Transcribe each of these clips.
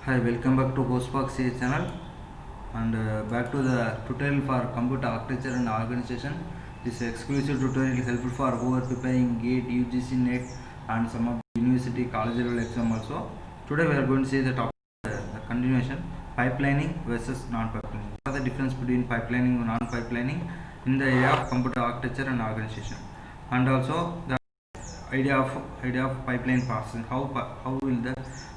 Hi, welcome back to Postbox channel and back to the tutorial for computer architecture and organization. This exclusive tutorial helpful for who are preparing GATE, UGC, NET and some of the university college level exam also. Today we are going to see the topic, the continuation, pipelining versus non-pipelining. What are the difference between pipelining and non-pipelining in the area of computer architecture and organization, and also the idea of pipeline process.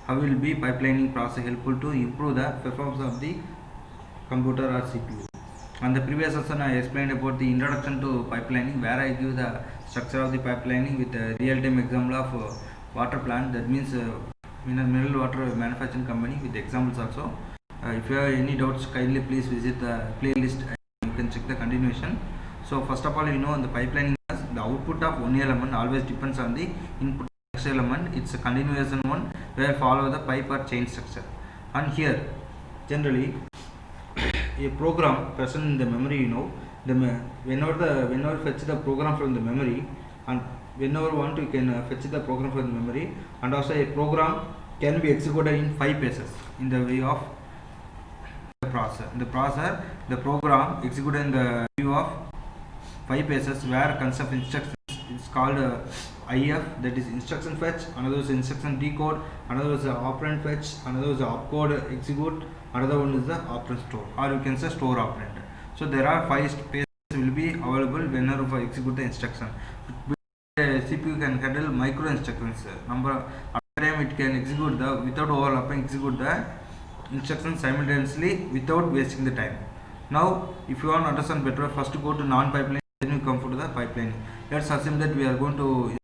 How will be pipelining process helpful to improve the performance of the computer or CPU. On the previous session I explained about the introduction to pipelining, where I give the structure of the pipelining with a real-time example of water plant, that means mineral water manufacturing company, with examples also. If you have any doubts, kindly please visit the playlist and you can check the continuation. So first of all, in the pipelining, the output of one element always depends on the input next element. It's a continuation one where follow the pipe or chain structure. And here generally a program present in the memory, whenever fetch the program from the memory, and whenever want you can fetch the program from the memory, and also a program can be executed in 5 phases in the way of the program executed in the view of 5 phases, where concept instructions is called IF, that is instruction fetch, another is instruction decode, another is operand fetch, another is opcode execute, another one is the operand store, or you can say store operand. So there are 5 phases will be available whenever you execute the instruction. CPU can handle micro instructions. Number at a time it can execute the without overlapping, execute the instructions simultaneously without wasting the time. Now if you want to understand better, first go to non-pipeline, then we come to the pipeline. Let's assume that we are going to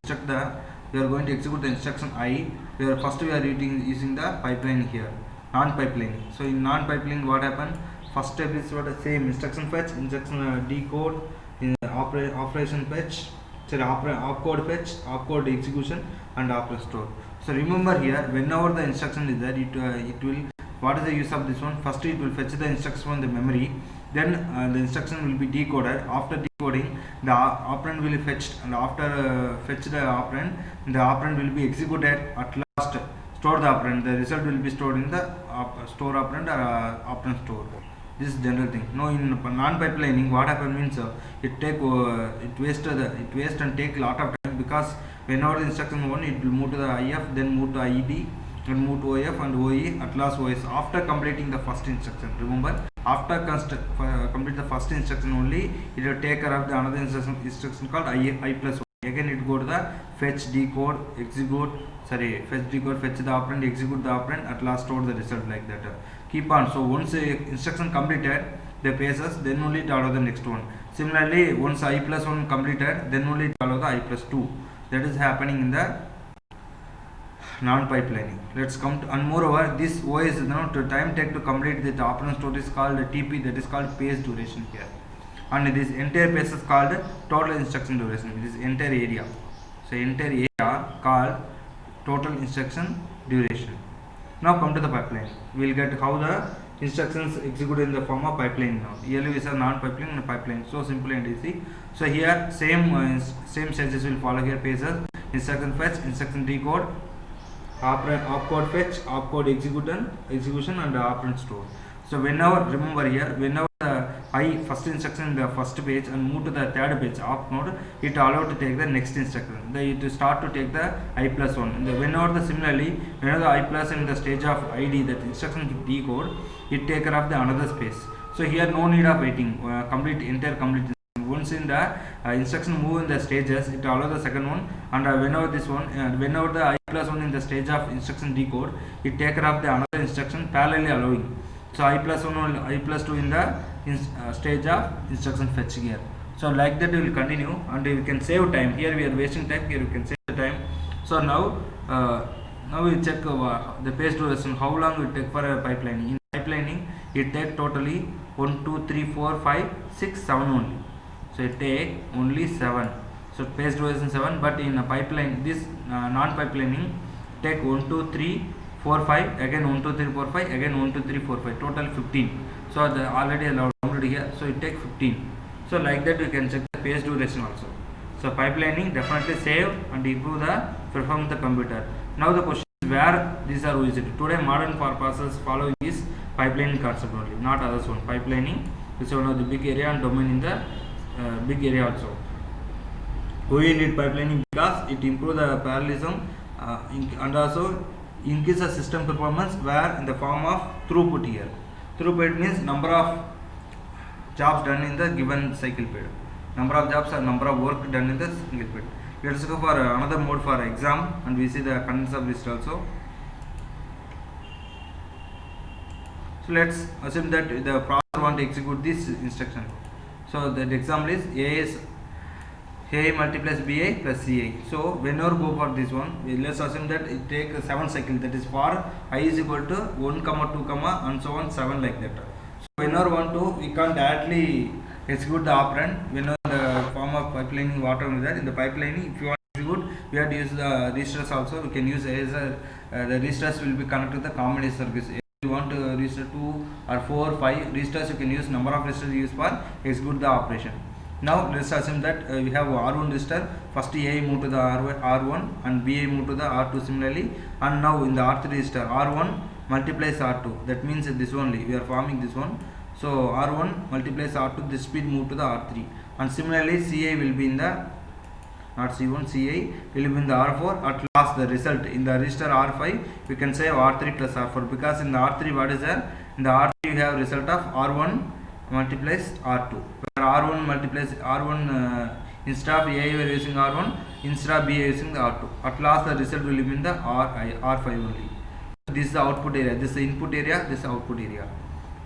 execute the instruction I. We are using the pipeline here, non-pipeline. So in non-pipeline, what happened? First step is what the same instruction fetch, instruction decode, operation fetch, opcode fetch, opcode execution, and operand store. So remember here, whenever the instruction is there, it will. What is the use of this one? First it will fetch the instruction from the memory, then the instruction will be decoded. After decoding, the operand will be fetched, and after fetch the operand will be executed. At last store the operand, the result will be stored in the store operand or operand store. This is general thing. Now in non-pipelining, what happens means it waste and take lot of time, because whenever the instruction one, it will move to the IF, then move to IED, and move to OF and OE, at last OS, after completing the first instruction. Remember, after complete the first instruction only, it will take care of the another instruction called I plus 1. Again it go to the fetch, decode, execute, fetch, decode, fetch the operand, execute the operand, at last store the result, like that. Keep on. So once instruction completed the phases, then only it follow the next one. Similarly, once I plus 1 completed, then only it follow the I plus 2. That is happening in the non-pipelining. Let's come to, and moreover, this OS to time take to complete the operand store is called TP, that is called phase duration here, and this entire phase is called total instruction duration. This entire area, so entire area called total instruction duration. Now come to the pipeline. We will get how the instructions executed in the form of pipeline. Now here we say non-pipeline and pipeline. So simple and easy. So here same stages will follow here: phases, instruction fetch, instruction decode, opcode fetch, opcode execution, and operand store. So whenever, remember here, whenever the I first instruction in the first page and move to the third page op node, it allowed to take the next instruction. It start to take the I plus 1. Whenever the I plus in the stage of ID, that instruction to decode, it take care of the another space. So here no need of waiting, complete. Once in the instruction move in the stages, it allows the second one, and whenever whenever the I plus 1 in the stage of instruction decode, it take care of the another instruction parallelly allowing. So I plus 1 or I plus 2 in the stage of instruction fetch here. So like that we will continue, and we can save time. Here we are wasting time, here we can save the time. So now we check the phase duration, how long it take for a pipelining. In pipelining, it take totally 1, 2, 3, 4, 5, 6, 7 only. So it take only 7. So phase duration 7, but in a pipeline, this non-pipelining take 1, 2, 3, 4, 5, again 1, 2, 3, 4, 5, again 1, 2, 3, 4, 5, total 15. So the already allowed here, so it take 15. So like that we can check the phase duration also. So pipelining definitely save and improve the performance of the computer. Now the question is, where this these are used. Today modern purposes following this pipelining concept only, not others one. Pipelining is one of the big area and domain in the big area also. We need pipelining because it improves the parallelism and also increase the system performance where in the form of throughput here. Throughput means number of jobs done in the given cycle period. Number of jobs or number of work done in the single period. Let us go for another mode for exam and we see the contents of list also. So let's assume that the processor want to execute this instruction. So that example is A is A multiplies BA plus CA. So whenever go for this one, let's assume that it take 7 cycles, that is for I is equal to 1, 2, and so on 7 like that. So whenever want to, we can't directly execute the operand whenever the form of pipelining whatever that in the pipelining. If you want to execute, we have to use the registers also. We can use as the registers will be connected to the combination circuits. If you want to register 2 or 4, 5 registers, you can use number of registers used for execute the operation. Now let's assume that we have R1 register. First A move to the R1 and BA move to the R2 similarly, and now in the R3 register R1 multiplies R2. That means this only we are forming this one. So R1 multiplies R2, this speed move to the R3, and similarly CA will be in the not C1, CA will be in the R4. At last the result in the register R5 we can say R3 plus R4, because in the R3 what is there? In the R3 we have result of R1 multiplies R2, where R1 multiplies R1 instead of A we are using R1, instead of B using the R2. At last the result will be in the R5 only. This is the output area, this is the input area, this is the output area.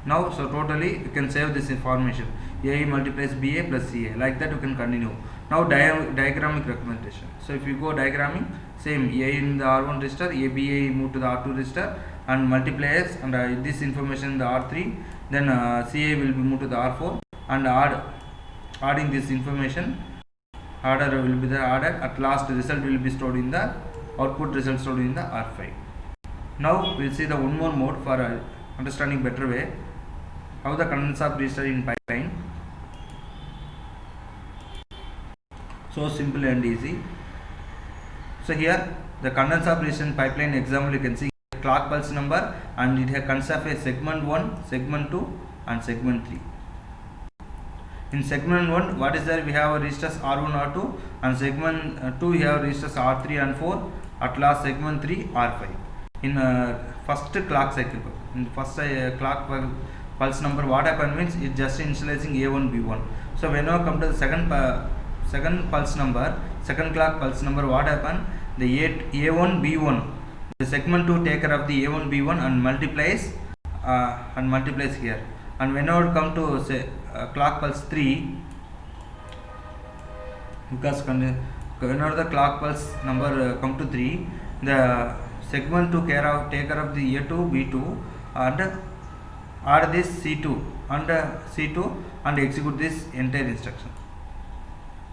Now so totally you can save this information, A multiplies BA plus CA, like that you can continue. Now diagrammic representation. So if you go diagramming, same A in the R1 register, ABA move to the R2 register and multiplies and this information in the R3, then CA will be moved to the R4 and adding this information, order will be the added. At last the result will be stored in the output result stored in the R5. Now we will see the one more mode for understanding better way how the contents of register in pipeline. So simple and easy. So here the contents of register in pipeline example, you can see clock pulse number and it consists of a segment 1, segment 2 and segment 3. In segment 1 what is there? We have registers R1, R2, and segment 2 we have registers R3 and 4. At last segment 3 R5. In first clock cycle, in first clock pulse number what happen means it just initializing A1 B1. So whenever come to the second pulse number, second clock pulse number, what happen? The A1 B1, the segment 2 take care of the A1 B1 and multiplies here. And whenever come to say clock pulse 3, because whenever the clock pulse number come to 3, the segment 2 take care of the A2 B2 and add this C2 and execute this entire instruction.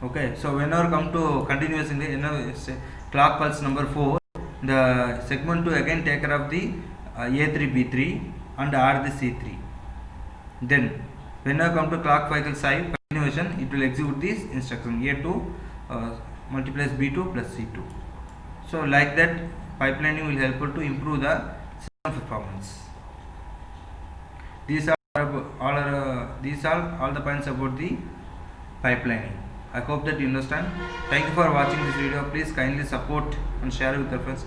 Okay, so whenever come to continuous in the clock pulse number 4, the segment 2 again take care of the A3 B3 and add the C3. Then whenever come to clock cycle 5 continuation, it will execute this instruction A2 multiplies B2 plus C2. So like that pipelining will help to improve the system performance. These are all the points about the pipelining. I hope that you understand. Thank you for watching this video. Please kindly support and share with your friends.